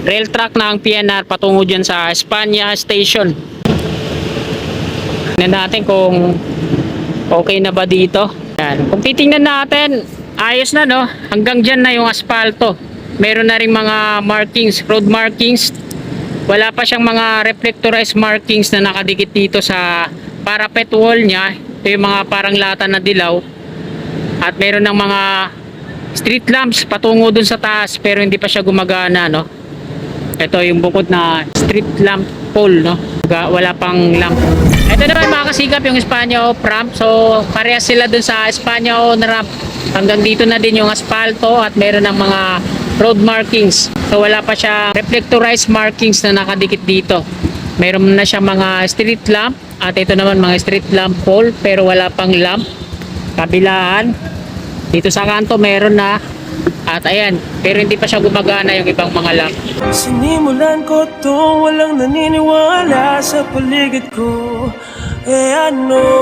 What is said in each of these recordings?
rail track ng PNR patungo dyan sa Espanya Station. Tingnan natin kung okay na ba dito. Yan. Kung titingnan natin, ayos na, no? Hanggang dyan na yung asfalto. Meron na rin mga markings, road markings. Wala pa siyang mga reflectorized markings na nakadikit dito sa parapet wall niya. Ito yung mga parang lata na dilaw. At meron ng mga street lamps patungo dun sa taas pero hindi pa siya gumagana, no? Ito yung bukod na street lamp pole, no? Wala pang lamp. Ito naman mga kasigap yung Espanya off ramp. So parehas sila dun sa Espanya on ramp. Hanggang dito na din yung asfalto at meron ng mga road markings. So wala pa siya reflectorized markings na nakadikit dito. Meron na siya mga street lamp at ito naman mga street lamp pole pero wala pang lamp. Kabilaan dito sa kanto meron na at ayan, pero hindi pa siya gumagana yung ibang mga lamp. Sinimulan ko to, walang naniniwala sa paligid ko. Ano?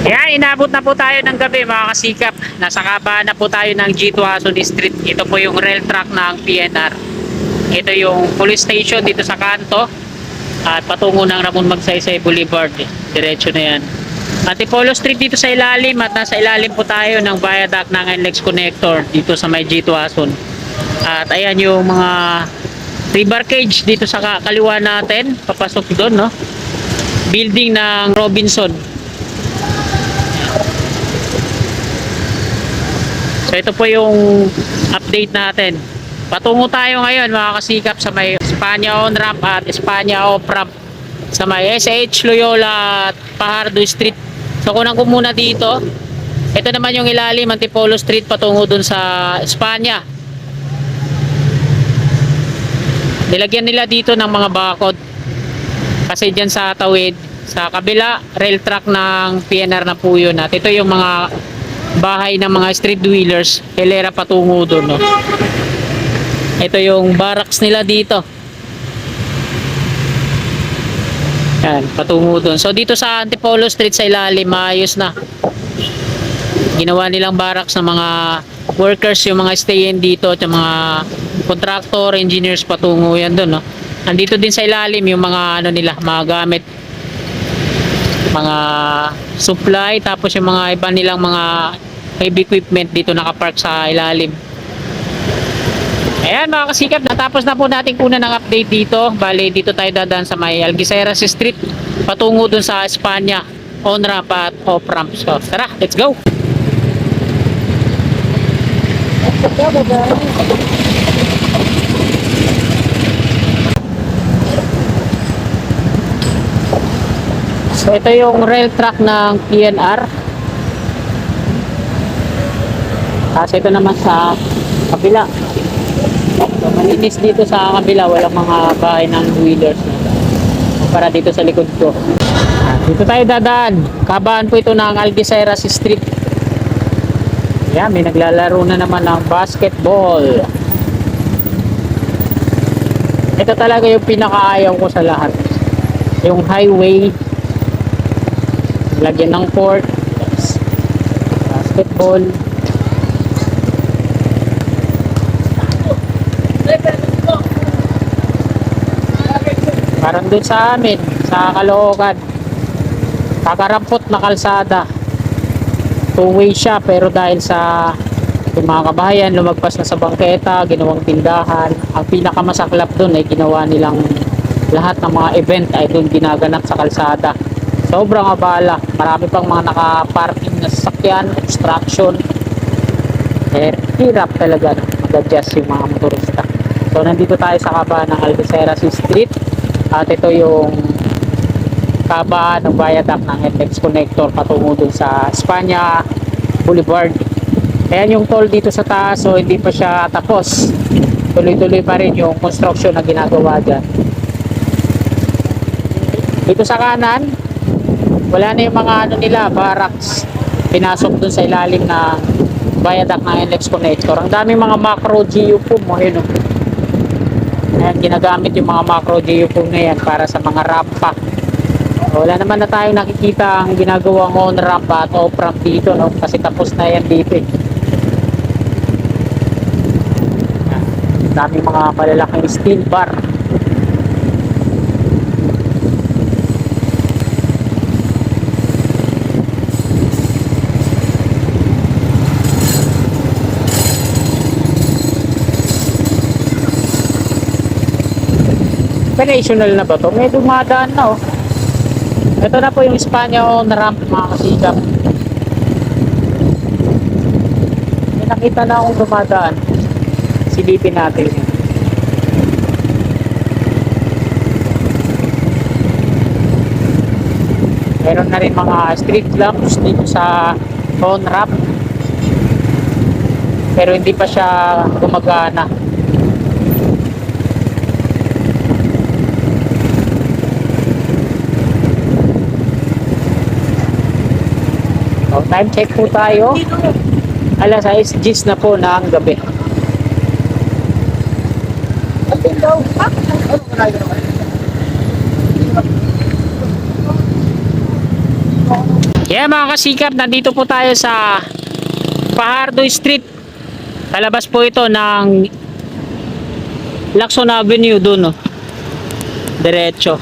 Ayan, inabot na po tayo ng gabi mga kasikap. Nasa kabaan na po tayo ng G2 Asun Street. Ito po yung rail track ng PNR. Ito yung police station dito sa kanto. At patungo ng Ramon Magsaysay Boulevard. Diretso na yan. Antipolo Street dito sa ilalim. At nasa ilalim po tayo ng viaduct ng NLEX Connector dito sa may G2 Asun. At ayan yung mga river cage dito sa kaliwa natin. Papasok doon, no? Building ng Robinson. So ito po yung update natin. Patungo tayo ngayon mga kasikap sa may Espanya on ramp at Espanya off ramp sa may SH Loyola at Pajardo Street. So kunan ko muna dito. Ito naman yung ilalim Antipolo Street patungo dun sa Espanya. Nilagyan nila dito ng mga bakod kasi dyan sa tawid sa kabila rail track ng PNR na po yun. At ito yung mga bahay ng mga street dwellers, hilera patungo doon, no? Ito yung barracks nila dito. Yan, patungo doon. So dito sa Antipolo Street sa ilalim, maayos na. Ginawa nilang barracks ng mga workers, yung mga stay-in dito, at yung mga contractor, engineers patungo yan doon, no? Andito din sa ilalim yung mga ano nila, mga gamit, mga supply, tapos yung mga iba nilang mga heavy equipment dito nakapark sa ilalim. Ayan mga kasikap, natapos na po natin kunan ng update dito. Bale dito tayo dadaan sa may Algeciras Street patungo dun sa Espanya on ramp at off ramp. So tara, let's go. So ito yung rail track ng PNR. Kasi ito naman sa kabila. So malinis dito sa kabila, walang mga bahay ng dwellers. Para dito sa likod ko. Dito tayo dadaan. Kabaan po ito ng Algeciras Street. Yan, may naglalaro na naman ng basketball. Ito talaga yung pinakaayaw ko sa lahat. Yung highway, lagyan ng court, basketball. Parang dun sa amin, sa Caloocan, kakarampot na kalsada. Two-way siya pero dahil sa yung mga kabahayan lumagpas na sa bangketa, ginawang tindahan. Ang pinakamasaklap dun ay ginawa nilang lahat ng mga event ay dun ginaganap sa kalsada. Sobrang abala, marami pang mga naka-parking na sasakyan, obstruction. Hirap talaga mag-adjust yung mga motorista. So nandito tayo sa kabaan ng Algeciras Street at ito yung kabaan ng viaduct ng NLEX Connector patungo dun sa Espanya Boulevard. Ayan yung toll dito sa taas, so hindi pa siya tapos. Tuloy-tuloy pa rin yung construction na ginagawa dyan. Dito sa kanan, wala na yung mga ano nila, barracks. Pinasok dun sa ilalim na viaduct ng NLEX Connector. Ang daming mga macro geofoam mo, yun, ayan, ginagamit yung mga macro geofoam na yan para sa mga rampa. Wala naman na tayong nakikita ang ginagawang on ramp at off ramp dito, no? Kasi tapos na yan dito, eh. Daming mga malalaking steel bar. Operational na ba to? May dumadaan na oh. Ito na po yung Espanya on ramp mga kasikap. May nakita na akong dumadaan. Silipin natin. Meron na rin mga street lamps dito sa on ramp. Pero hindi pa siya gumagana. So, time check po tayo. Alas 6:10 na po ng gabi. Yeah mga kasikap, nandito po tayo sa Fajardo Street. Palabas po ito ng Lacson Avenue dun oh. Diretso.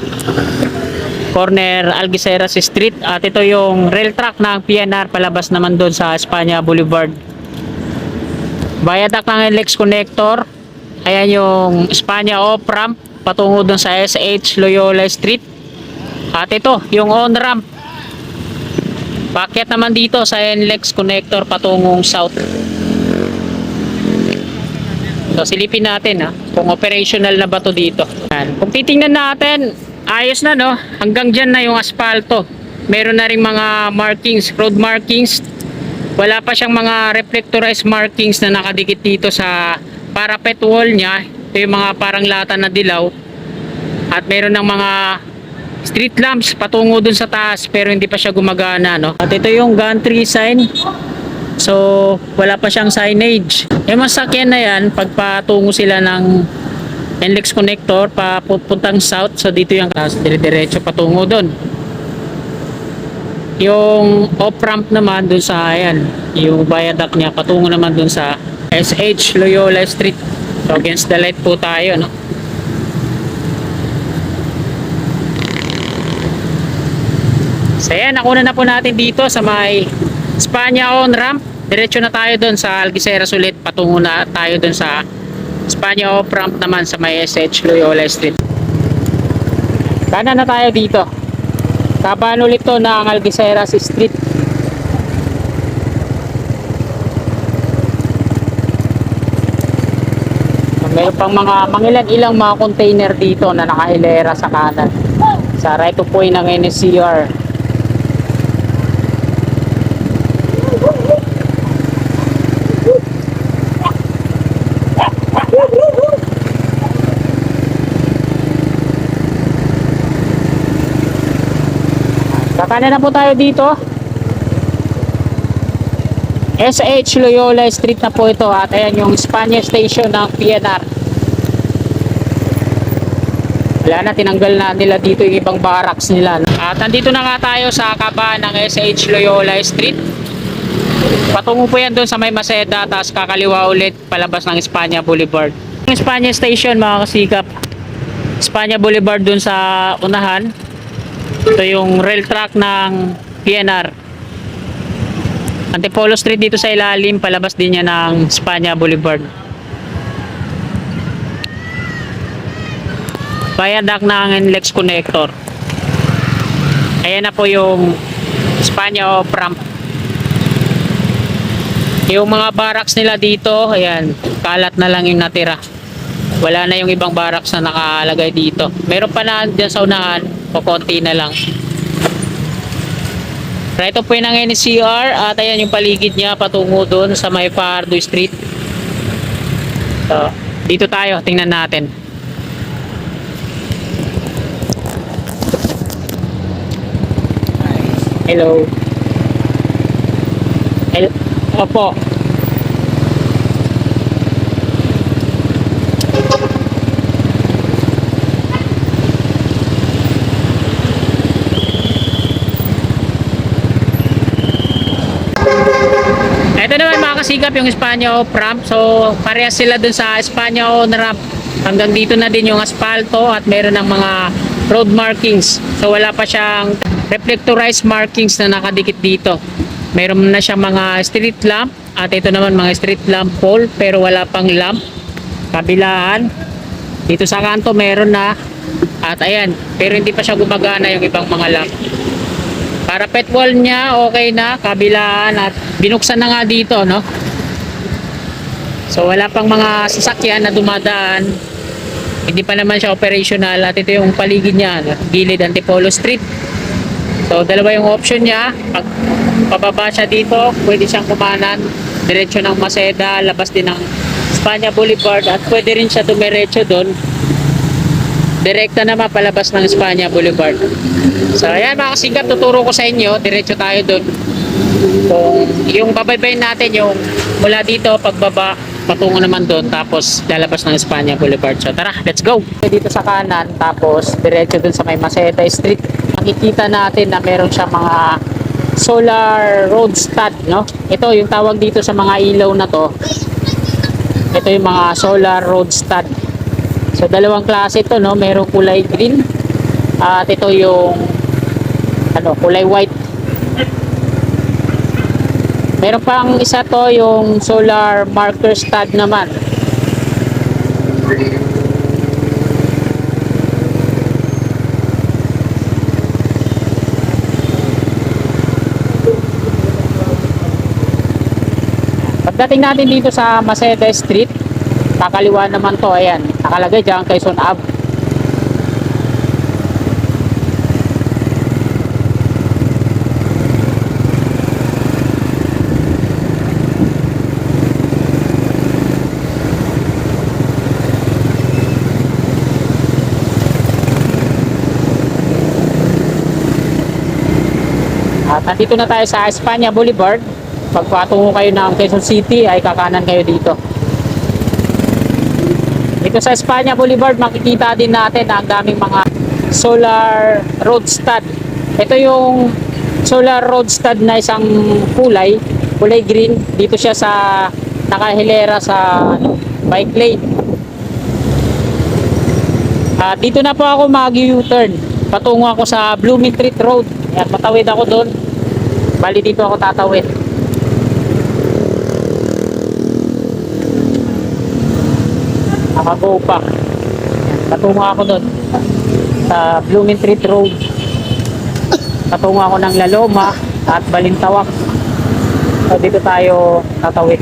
Corner Algeciras Street at ito yung rail track ng PNR palabas naman doon sa Espanya Boulevard. Viaduct ng NLEX connector. Ayan yung Espanya off-ramp patungo doon sa SH Loyola Street. At ito yung on-ramp. Packet naman dito sa NLEX connector patungong south. So silipin natin kung operational na ba to dito. Ayan. Kung titingnan natin, ayos na no, hanggang dyan na yung aspalto. Meron na rin mga markings, road markings. Wala pa siyang mga reflectorized markings na nakadikit dito sa parapet wall niya. Ito yung mga parang lata na dilaw. At meron ng mga street lamps patungo dun sa taas pero hindi pa siya gumagana no. At ito yung gantry sign. So wala pa siyang signage. Yung masakyan na yan, pagpatungo sila ng NLEX connector papuntang south, so dito yung dire-diretso patungo doon. Yung off-ramp naman doon sa ayan, yung viaduct niya patungo naman doon sa SH Loyola Street. So against the light po tayo no. So ayan, nakuna na po natin dito sa may Espanya on ramp. Diretso na tayo doon sa Algeciras ulit, patungo na tayo doon sa Espanya off-ramp naman sa may SH Loyola Street. Kanan na tayo dito. Kaban ulit to ng Algeciras Street. Mayroon pang mga mangilan-ilang mga container dito na nakahilera sa kanan. Sa right of way ng NSCR. Kanan na po tayo dito. SH Loyola Street na po ito at ayan yung Espanya Station ng PNR. Wala na, tinanggal na nila dito yung ibang barracks nila. At nandito na nga tayo sa kaban ng SH Loyola Street. Patungo po yan doon sa may Maseda, tapos kakaliwa ulit palabas ng Espanya Boulevard. Yung Espanya Station mga kasikap, Espanya Boulevard doon sa unahan. Ito yung rail track ng PNR. Antipolo Street dito sa ilalim, palabas din niya ng Espanya Boulevard. Viaduct ng NLEX connector. Ayan na po yung Espanya off-ramp. Yung mga barracks nila dito, ayan, kalat na lang yung natira. Wala na yung ibang barracks na nakalagay dito. Meron pa na dyan sa unahan, o konti na lang. Right off way ng NCR at ayan yung paligid niya patungo doon sa may Fajardo Street. So, dito tayo, tingnan natin. Hello. Opo. Ito naman mga sikap yung Espanya off ramp. So parehas sila dun sa Espanya on ramp. Hanggang dito na din yung asfalto at meron ng mga road markings. So wala pa siyang reflectorized markings na nakadikit dito. Meron na siyang mga street lamp at ito naman mga street lamp pole pero wala pang lamp. Kabilaan. Dito sa kanto meron na at ayan, pero hindi pa siya gumagana yung ibang mga lamp. Parapet wall niya okay na, kabilaan at binuksan na nga dito, no? So wala pang mga sasakyan na dumadaan. Hindi pa naman siya operational at ito yung paligid niya, no? Gilid Antipolo Street. So dalawa yung option niya. Pag pababa siya dito, pwede siyang kumanan diretso ng Maceda, labas din ng Espanya Boulevard at pwede rin siya dumiretso doon. Direkta na mapalabas ng Espanya Boulevard. So ayan mga kasingkap, tuturo ko sa inyo, diretso tayo doon. Kung yung babaybayin natin yung mula dito pagbaba patungo naman doon tapos lalabas ng Espanya Boulevard. So tara, let's go. Dito sa kanan tapos diretso doon sa may Maceda Street. Makikita natin na meron siyang mga solar road stud, no? Ito yung tawag dito sa mga ilaw na to. Ito yung mga solar road stud. So dalawang klase ito, no? Merong kulay green at ito yung kulay white. Meron pang isa to yung solar marker stud naman. Pagdating natin dito sa Maceda Street, kakaliwa naman to, ayan, nakalagay dyan Quezon Ave. At nandito na tayo sa Espanya Boulevard. Pagpatungo kayo ng Quezon City ay kakanan kayo dito. Dito sa Espanya Boulevard makikita din natin na ang daming mga solar road stud. Ito yung solar road stud na isang kulay green. Dito siya sa nakahilera sa bike lane. Dito na po ako mag-U-turn. Patungo ako sa Blooming Treat Road. Ayan, patawid ako doon. Bali dito ako tatawid. Naka-go pa. Patungo ako doon sa Blooming Treat Road. Patungo ako ng Laloma at Balintawak. So dito tayo tatawid.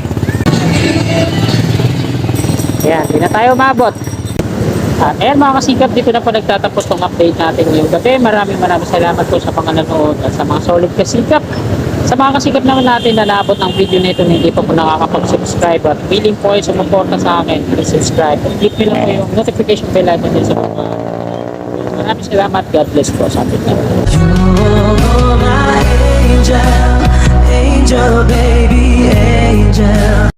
Ayan, di na tayo mabot. At ayan mga kasikap, dito na po nagtatapos tong update natin ngayong gabi. Maraming salamat po sa panganonood at sa mga solid kasikap. Sa mga kasikap naman natin na naabot ng video nito na hindi pa po nakakapag-subscribe at willing po ay sumuporta sa akin, please subscribe. At click nyo lang po yung notification bell icon din sa mga. Maraming salamat. God bless po sa ating lahat. You're my angel, angel baby, angel.